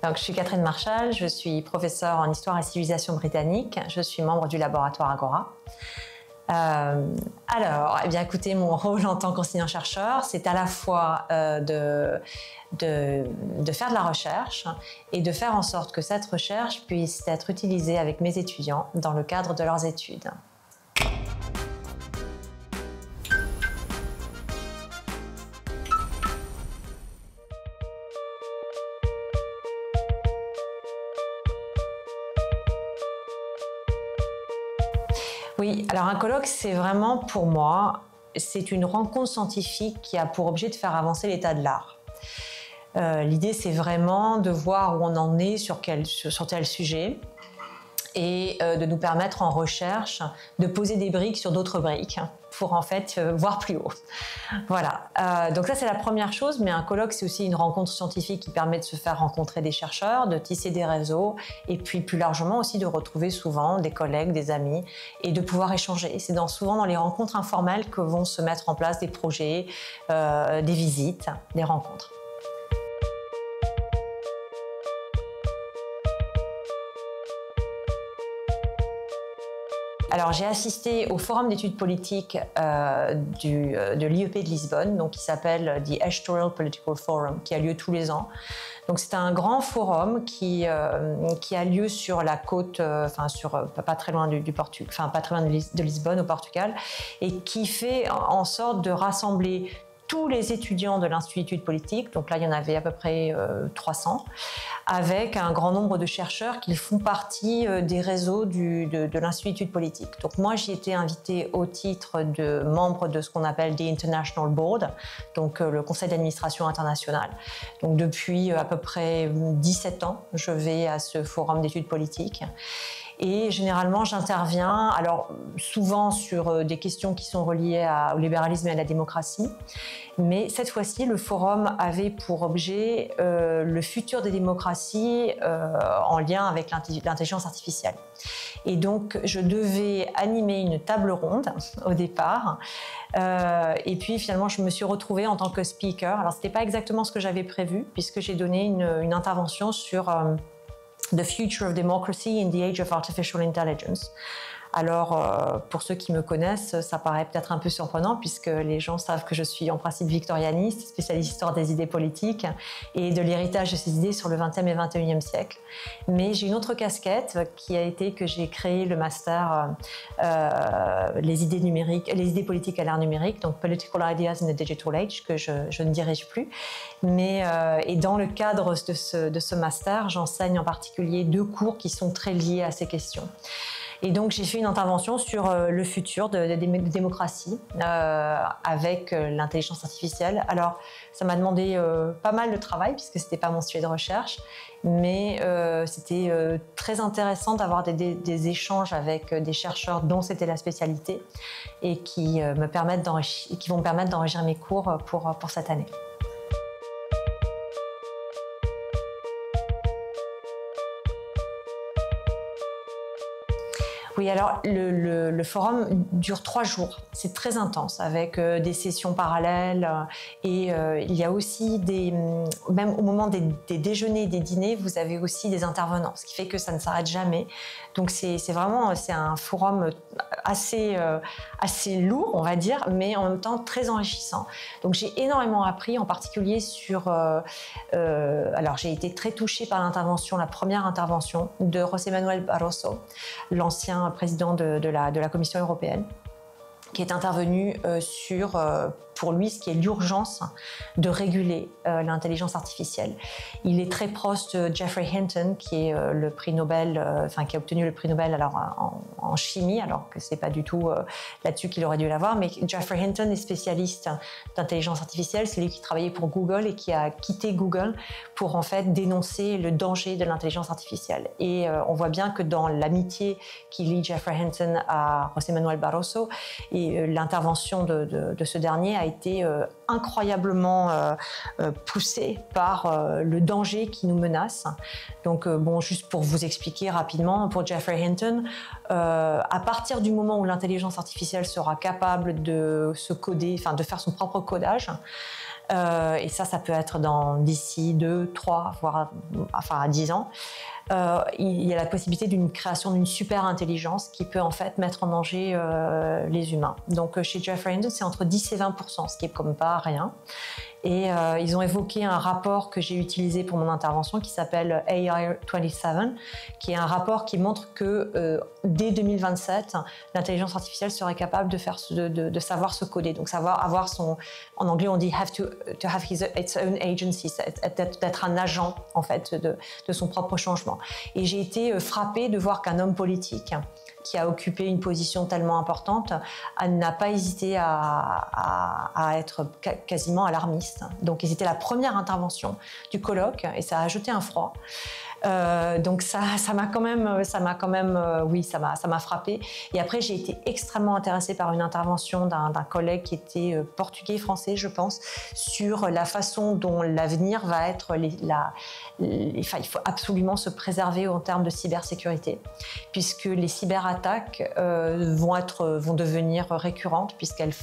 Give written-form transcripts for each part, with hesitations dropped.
Donc, je suis Catherine Marchal, je suis professeure en histoire et civilisation britannique. Je suis membre du laboratoire Agora. Eh bien, écoutez, mon rôle en tant qu'enseignant-chercheur, c'est à la fois de faire de la recherche et de faire en sorte que cette recherche puisse être utilisée avec mes étudiants dans le cadre de leurs études. Oui, alors un colloque, c'est vraiment pour moi, c'est une rencontre scientifique qui a pour objet de faire avancer l'état de l'art. L'idée, c'est vraiment de voir où on en est sur tel sujet et de nous permettre en recherche de poser des briques sur d'autres briques pour en fait voir plus haut. Voilà, donc ça c'est la première chose, mais un colloque c'est aussi une rencontre scientifique qui permet de se faire rencontrer des chercheurs, de tisser des réseaux et puis plus largement aussi de retrouver souvent des collègues, des amis et de pouvoir échanger. C'est souvent dans les rencontres informelles que vont se mettre en place des projets, des visites, des rencontres. Alors, j'ai assisté au forum d'études politiques de l'IEP de Lisbonne, donc, qui s'appelle The Estuarial Political Forum, qui a lieu tous les ans. Donc, c'est un grand forum qui a lieu sur la côte, pas très loin du Portugal, enfin pas très loin de Lisbonne au Portugal, et qui fait en sorte de rassembler tous les étudiants de l'Institut d'études politiques, donc là il y en avait à peu près 300, avec un grand nombre de chercheurs qui font partie des réseaux de l'Institut d'études politiques. Donc moi j'y étais invitée au titre de membre de ce qu'on appelle The International Board, donc le conseil d'administration international. Donc depuis à peu près 17 ans, je vais à ce forum d'études politiques. Et généralement, j'interviens, alors souvent sur des questions qui sont reliées au libéralisme et à la démocratie, mais cette fois-ci, le forum avait pour objet le futur des démocraties en lien avec l'intelligence artificielle. Et donc, je devais animer une table ronde au départ, et puis finalement, je me suis retrouvée en tant que speaker. Alors, c'était pas exactement ce que j'avais prévu, puisque j'ai donné une intervention sur The Future of Democracy in the Age of Artificial Intelligence. Alors, pour ceux qui me connaissent, ça paraît peut-être un peu surprenant puisque les gens savent que je suis en principe victorianiste, spécialiste d'histoire des idées politiques et de l'héritage de ces idées sur le XXe et XXIe siècle. Mais j'ai une autre casquette qui a été que j'ai créé le master les idées politiques à l'ère numérique, donc Political Ideas in the Digital Age, que je ne dirige plus. Mais et dans le cadre de ce master, j'enseigne en particulier 2 cours qui sont très liés à ces questions. Et donc, j'ai fait une intervention sur le futur de démocratie avec l'intelligence artificielle. Alors, ça m'a demandé pas mal de travail puisque c'était pas mon sujet de recherche, mais c'était très intéressant d'avoir des échanges avec des chercheurs dont c'était la spécialité et qui vont me permettre d'enrichir mes cours pour cette année. Oui, alors le forum dure 3 jours. C'est très intense avec des sessions parallèles et il y a aussi même au moment des déjeuners et des dîners, vous avez aussi des intervenants, ce qui fait que ça ne s'arrête jamais. Donc c'est un forum assez lourd, on va dire, mais en même temps très enrichissant. Donc j'ai énormément appris, en particulier sur... alors j'ai été très touchée par la première intervention de José Manuel Barroso, l'ancien président de la Commission européenne, qui est intervenu sur, pour lui, ce qui est l'urgence de réguler l'intelligence artificielle. Il est très proche de Geoffrey Hinton, qui est le prix Nobel, qui a obtenu le prix Nobel en chimie, alors que c'est pas du tout là-dessus qu'il aurait dû l'avoir. Mais Geoffrey Hinton est spécialiste d'intelligence artificielle. C'est lui qui travaillait pour Google et qui a quitté Google pour en fait dénoncer le danger de l'intelligence artificielle. Et on voit bien que dans l'amitié qui lie Geoffrey Hinton à José Manuel Barroso, et l'intervention de ce dernier a été incroyablement poussée par le danger qui nous menace. Donc juste pour vous expliquer rapidement, pour Geoffrey Hinton, à partir du moment où l'intelligence artificielle sera capable de se coder, de faire son propre codage, Et ça peut être d'ici 2, 3, voire à 10 ans. Il y a la possibilité d'une création d'une super intelligence qui peut en fait mettre en danger les humains. Donc chez Jeffrey Hinton, c'est entre 10 et 20%, ce qui est comme pas rien. Et ils ont évoqué un rapport que j'ai utilisé pour mon intervention qui s'appelle AI27, qui est un rapport qui montre que dès 2027, l'intelligence artificielle serait capable de savoir se coder, donc savoir avoir en anglais on dit have to have its own agency, d'être un agent en fait de son propre changement. Et j'ai été frappée de voir qu'un homme politique qui a occupé une position tellement importante, n'a pas hésité à être quasiment alarmiste. Donc c'était la première intervention du colloque et ça a ajouté un froid. Donc ça m'a quand même, oui, ça m'a frappé. Et après, j'ai été extrêmement intéressée par une intervention d'un collègue qui était portugais-français, je pense, sur la façon dont l'avenir va être. Il faut absolument se préserver en termes de cybersécurité, puisque les cyberattaques vont devenir récurrentes, puisqu'elles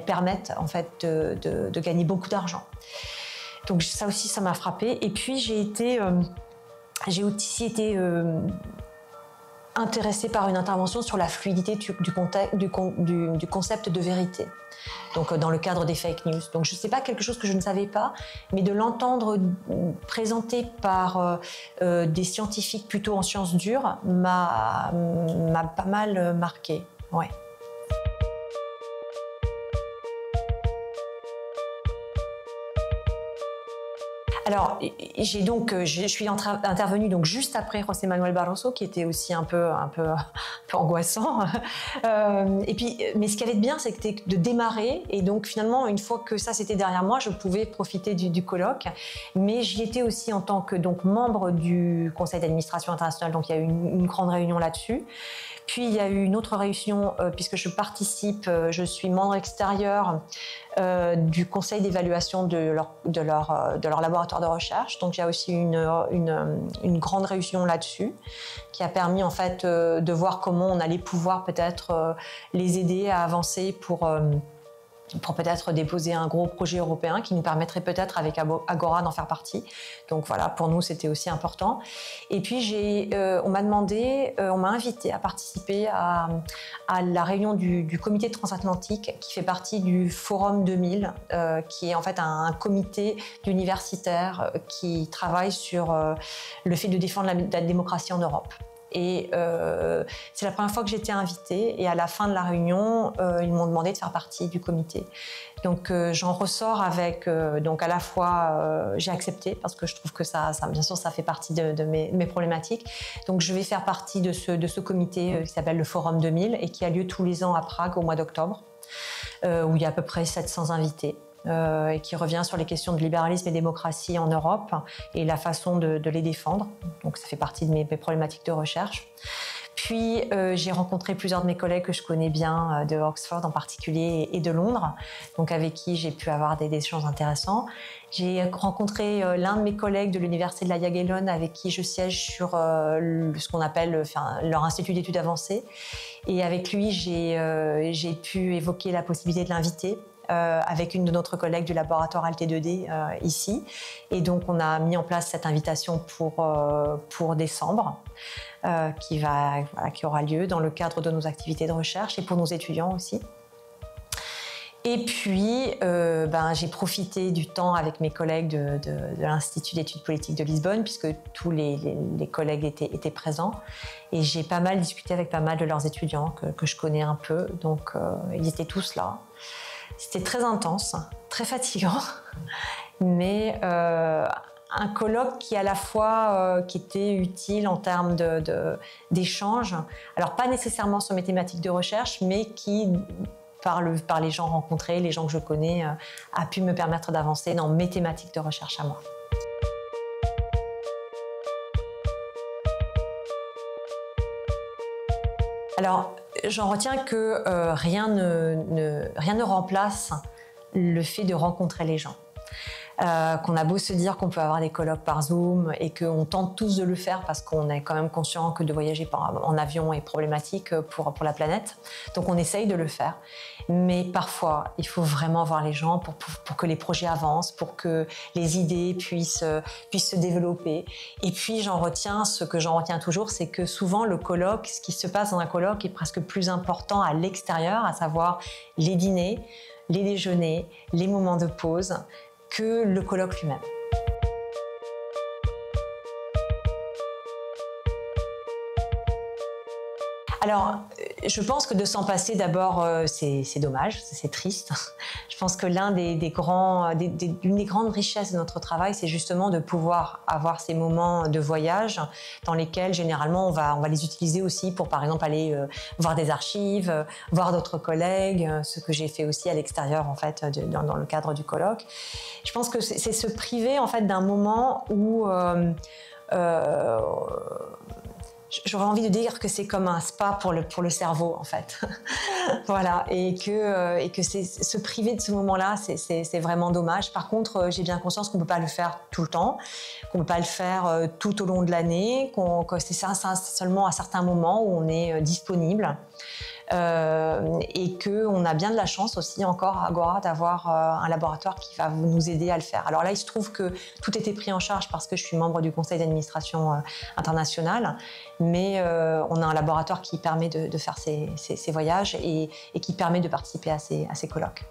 permettent en fait de gagner beaucoup d'argent. Donc ça aussi, ça m'a frappée. Et puis j'ai aussi été intéressée par une intervention sur la fluidité du concept de vérité, donc dans le cadre des fake news. Donc je ne sais pas, quelque chose que je ne savais pas, mais de l'entendre présenté par des scientifiques plutôt en sciences dures m'a pas mal marquée. Ouais. Alors, je suis intervenue donc juste après José Manuel Barroso, qui était aussi un peu angoissant. Et puis, mais ce qui allait de bien, c'était de démarrer. Et donc, finalement, une fois que ça c'était derrière moi, je pouvais profiter du colloque. Mais j'y étais aussi en tant que membre du Conseil d'administration international. Donc, il y a eu une grande réunion là-dessus. Puis il y a eu une autre réunion, puisque je suis membre extérieur du conseil d'évaluation de leur laboratoire de recherche. Donc il y a aussi une grande réunion là-dessus qui a permis en fait de voir comment on allait pouvoir peut-être les aider à avancer pour peut-être déposer un gros projet européen qui nous permettrait peut-être avec Agora d'en faire partie. Donc voilà, pour nous c'était aussi important. Et puis on m'a invité à participer à la réunion du comité transatlantique qui fait partie du Forum 2000, qui est en fait un comité d'universitaires qui travaille sur le fait de défendre la démocratie en Europe. Et c'est la première fois que j'étais invitée, et à la fin de la réunion, ils m'ont demandé de faire partie du comité. Donc j'en ressors avec, donc à la fois j'ai accepté parce que je trouve que ça bien sûr ça fait partie de mes problématiques. Donc je vais faire partie de ce comité qui s'appelle le Forum 2000 et qui a lieu tous les ans à Prague au mois d'octobre, où il y a à peu près 700 invités. Et qui revient sur les questions de libéralisme et démocratie en Europe et la façon de les défendre. Donc ça fait partie de mes problématiques de recherche. Puis j'ai rencontré plusieurs de mes collègues que je connais bien, de Oxford en particulier et de Londres, donc avec qui j'ai pu avoir des échanges intéressants. J'ai rencontré l'un de mes collègues de l'université de la Jagellonne avec qui je siège sur ce qu'on appelle leur institut d'études avancées. Et avec lui, j'ai pu évoquer la possibilité de l'inviter avec une de notre collègues du laboratoire ALT2D ici. Et donc, on a mis en place cette invitation pour décembre, qui aura lieu dans le cadre de nos activités de recherche et pour nos étudiants aussi. Et puis, j'ai profité du temps avec mes collègues de l'Institut d'études politiques de Lisbonne, puisque tous les collègues étaient présents. Et j'ai pas mal discuté avec pas mal de leurs étudiants que je connais un peu. Donc, ils étaient tous là. C'était très intense, très fatigant, mais un colloque qui à la fois qui était utile en termes d'échanges. Alors pas nécessairement sur mes thématiques de recherche, mais qui, par les gens rencontrés, les gens que je connais, a pu me permettre d'avancer dans mes thématiques de recherche à moi. Alors, j'en retiens que rien ne remplace le fait de rencontrer les gens. qu'on a beau se dire qu'on peut avoir des colloques par Zoom et qu'on tente tous de le faire parce qu'on est quand même conscient que de voyager en avion est problématique pour la planète. Donc on essaye de le faire. Mais parfois, il faut vraiment voir les gens pour que les projets avancent, pour que les idées puissent se développer. Et puis ce que j'en retiens toujours, c'est que souvent le colloque, ce qui se passe dans un colloque est presque plus important à l'extérieur, à savoir les dîners, les déjeuners, les moments de pause, que le colloque lui-même. Alors, je pense que de s'en passer, d'abord, c'est dommage, c'est triste. Je pense que l'une des grandes richesses de notre travail, c'est justement de pouvoir avoir ces moments de voyage dans lesquels, généralement, on va les utiliser aussi pour, par exemple, aller voir des archives, voir d'autres collègues, ce que j'ai fait aussi à l'extérieur, en fait, dans le cadre du colloque. Je pense que c'est se priver, en fait, d'un moment où... J'aurais envie de dire que c'est comme un spa pour le cerveau, en fait. Voilà, et que se priver de ce moment-là, c'est vraiment dommage. Par contre, j'ai bien conscience qu'on ne peut pas le faire tout le temps, qu'on ne peut pas le faire tout au long de l'année, que c'est ça seulement à certains moments où on est disponible. Et qu'on a bien de la chance aussi encore à Agora d'avoir un laboratoire qui va nous aider à le faire. Alors là, il se trouve que tout était pris en charge parce que je suis membre du conseil d'administration international, mais on a un laboratoire qui permet de faire ces voyages et qui permet de participer à ces colloques.